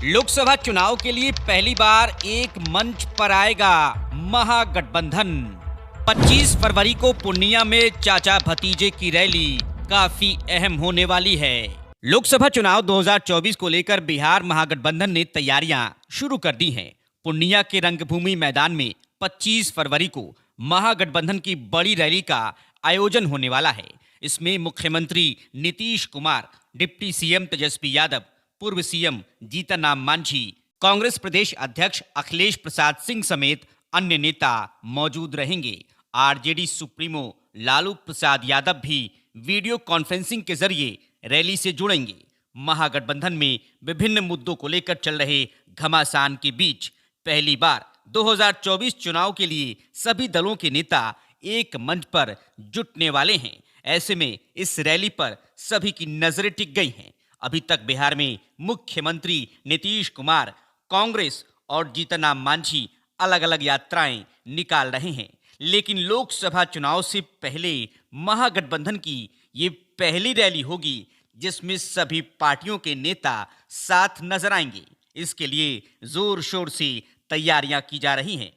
लोकसभा चुनाव के लिए पहली बार एक मंच पर आएगा महागठबंधन। 25 फरवरी को पूर्णिया में चाचा भतीजे की रैली काफी अहम होने वाली है। लोकसभा चुनाव 2024 को लेकर बिहार महागठबंधन ने तैयारियां शुरू कर दी हैं। पूर्णिया के रंगभूमि मैदान में 25 फरवरी को महागठबंधन की बड़ी रैली का आयोजन होने वाला है। इसमें मुख्यमंत्री नीतीश कुमार, डिप्टी सीएम तेजस्वी यादव, पूर्व सीएम जीतन राम मांझी, कांग्रेस प्रदेश अध्यक्ष अखिलेश प्रसाद सिंह समेत अन्य नेता मौजूद रहेंगे। आरजेडी सुप्रीमो लालू प्रसाद यादव भी वीडियो कॉन्फ्रेंसिंग के जरिए रैली से जुड़ेंगे। महागठबंधन में विभिन्न मुद्दों को लेकर चल रहे घमासान के बीच पहली बार 2024 चुनाव के लिए सभी दलों के नेता एक मंच पर जुटने वाले हैं। ऐसे में इस रैली पर सभी की नजरें टिक गई हैं। अभी तक बिहार में मुख्यमंत्री नीतीश कुमार, कांग्रेस और जीतन राम मांझी अलग अलग यात्राएं निकाल रहे हैं, लेकिन लोकसभा चुनाव से पहले महागठबंधन की ये पहली रैली होगी जिसमें सभी पार्टियों के नेता साथ नजर आएंगे। इसके लिए जोर शोर से तैयारियां की जा रही हैं।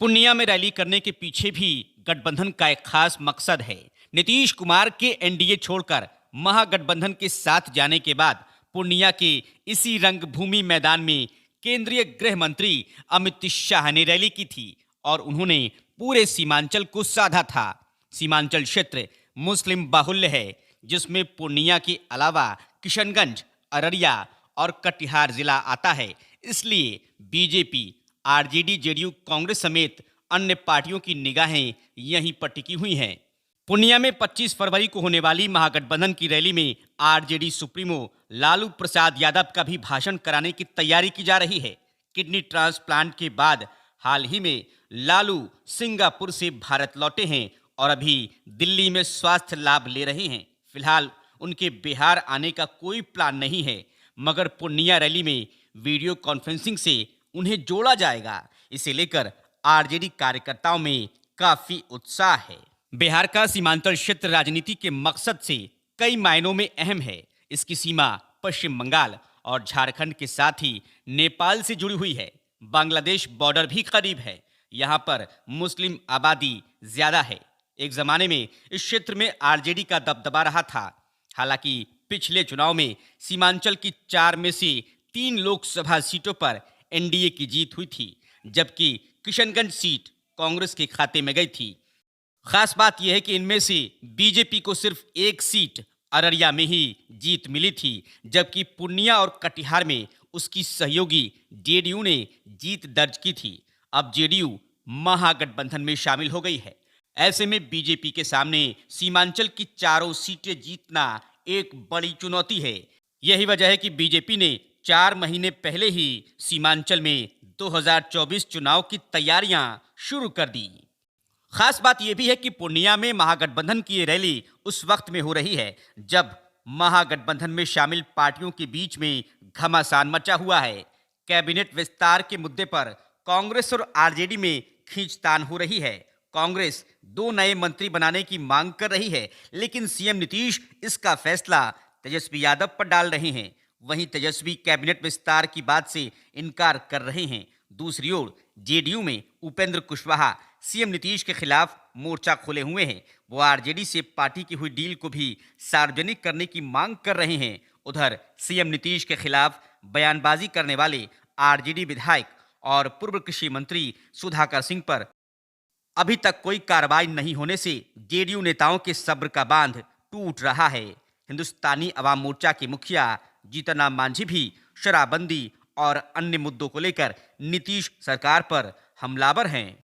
पूर्णिया में रैली करने के पीछे भी गठबंधन का एक खास मकसद है। नीतीश कुमार के एनडीए छोड़कर महागठबंधन के साथ जाने के बाद पूर्णिया के इसी रंगभूमि मैदान में केंद्रीय गृह मंत्री अमित शाह ने रैली की थी और उन्होंने पूरे सीमांचल को साधा था। सीमांचल क्षेत्र मुस्लिम बाहुल्य है, जिसमें पूर्णिया के अलावा किशनगंज, अररिया और कटिहार जिला आता है। इसलिए बीजेपी, आरजेडी, जेडीयू, कांग्रेस समेत अन्य पार्टियों की निगाहें यहीं पर टिकी हुई हैं। पूर्णिया में 25 फरवरी को होने वाली महागठबंधन की रैली में आरजेडी सुप्रीमो लालू प्रसाद यादव का भी भाषण कराने की तैयारी की जा रही है। किडनी ट्रांसप्लांट के बाद हाल ही में लालू सिंगापुर से भारत लौटे हैं और अभी दिल्ली में स्वास्थ्य लाभ ले रहे हैं। फिलहाल उनके बिहार आने का कोई प्लान नहीं है, मगर पूर्णिया रैली में वीडियो कॉन्फ्रेंसिंग से उन्हें जोड़ा जाएगा। इसे लेकर आरजेडी कार्यकर्ताओं में काफी उत्साह है। बिहार का सीमांचल क्षेत्र राजनीति के मकसद से कई मायनों में अहम है। इसकी सीमा पश्चिम बंगाल और झारखंड के साथ ही नेपाल से जुड़ी हुई है। बांग्लादेश बॉर्डर भी करीब है। यहाँ पर मुस्लिम आबादी ज्यादा है। एक जमाने में इस क्षेत्र में आरजेडी का दबदबा रहा था। हालांकि पिछले चुनाव में सीमांचल की 4 में से 3 लोकसभा सीटों पर एनडीए की जीत हुई थी, जबकि किशनगंज सीट कांग्रेस के खाते में गई थी। खास बात यह है कि इनमें से बीजेपी को सिर्फ एक सीट अररिया में ही जीत मिली थी, जबकि पूर्णिया और कटिहार में उसकी सहयोगी जेडीयू ने जीत दर्ज की थी। अब जेडीयू महागठबंधन में शामिल हो गई है। ऐसे में बीजेपी के सामने सीमांचल की 4 सीटें जीतना एक बड़ी चुनौती है। यही वजह है कि बीजेपी ने 4 महीने पहले ही सीमांचल में 2024 चुनाव की तैयारियां शुरू कर दी। खास बात यह भी है कि पूर्णिया में महागठबंधन की ये रैली उस वक्त में हो रही है जब महागठबंधन में शामिल पार्टियों के बीच में घमासान मचा हुआ है। कैबिनेट विस्तार के मुद्दे पर कांग्रेस और आरजेडी में खींचतान हो रही है। कांग्रेस 2 नए मंत्री बनाने की मांग कर रही है, लेकिन सीएम नीतीश इसका फैसला तेजस्वी यादव पर डाल रहे हैं। वहीं तेजस्वी कैबिनेट विस्तार की बात से इनकार कर रहे हैं। दूसरी ओर जेडीयू में उपेंद्र कुशवाहा सीएम नीतीश के खिलाफ मोर्चा खोले हुए हैं। वो आरजेडी से पार्टी की हुई डील को भी सार्वजनिक करने की मांग कर रहे हैं। उधर सीएम नीतीश के खिलाफ बयानबाजी करने वाले आरजेडी विधायक और पूर्व कृषि मंत्री सुधाकर सिंह पर अभी तक कोई कार्रवाई नहीं होने से जेडीयू नेताओं के सब्र का बांध टूट रहा है। हिंदुस्तानी अवाम मोर्चा के मुखिया जीतन राम मांझी भी शराबबंदी और अन्य मुद्दों को लेकर नीतीश सरकार पर हमलावर हैं।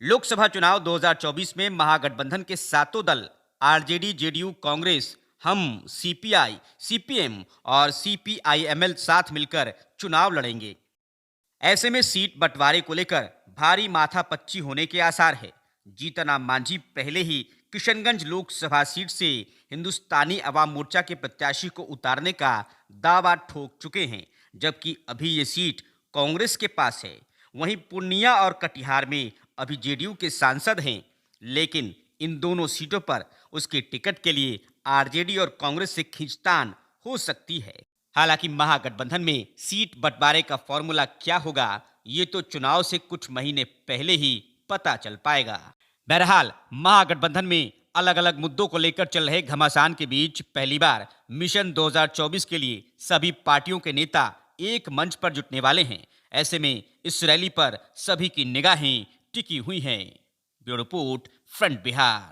लोकसभा चुनाव 2024 में महागठबंधन के 7 दल आरजेडी, जेडीयू, कांग्रेस, हम, सीपीआई, सीपीएम और सीपीआईएमएल साथ मिलकर चुनाव लड़ेंगे। ऐसे में सीट बंटवारे को लेकर भारी माथापच्ची होने के आसार है। जीतन राम मांझी पहले ही किशनगंज लोकसभा सीट से हिंदुस्तानी अवाम मोर्चा के प्रत्याशी को उतारने का दावा ठोक चुके हैं, जबकि अभी ये सीट कांग्रेस के पास है। वहीं पूर्णिया और कटिहार में अभी जेडीयू के सांसद हैं, लेकिन इन दोनों सीटों पर उसके टिकट के लिए आरजेडी और कांग्रेस से खींचतान हो सकती है। हालांकि महागठबंधन में सीट बंटवारे का फॉर्मूला क्या होगा, ये तो चुनाव से कुछ महीने पहले ही पता चल पाएगा। बहरहाल महागठबंधन में अलग अलग मुद्दों को लेकर चल रहे घमासान के बीच पहली बार मिशन 2024 के लिए सभी पार्टियों के नेता एक मंच पर जुटने वाले हैं। ऐसे में इस रैली पर सभी की निगाहें टिकी हुई हैं। Bureau report, front Bihar.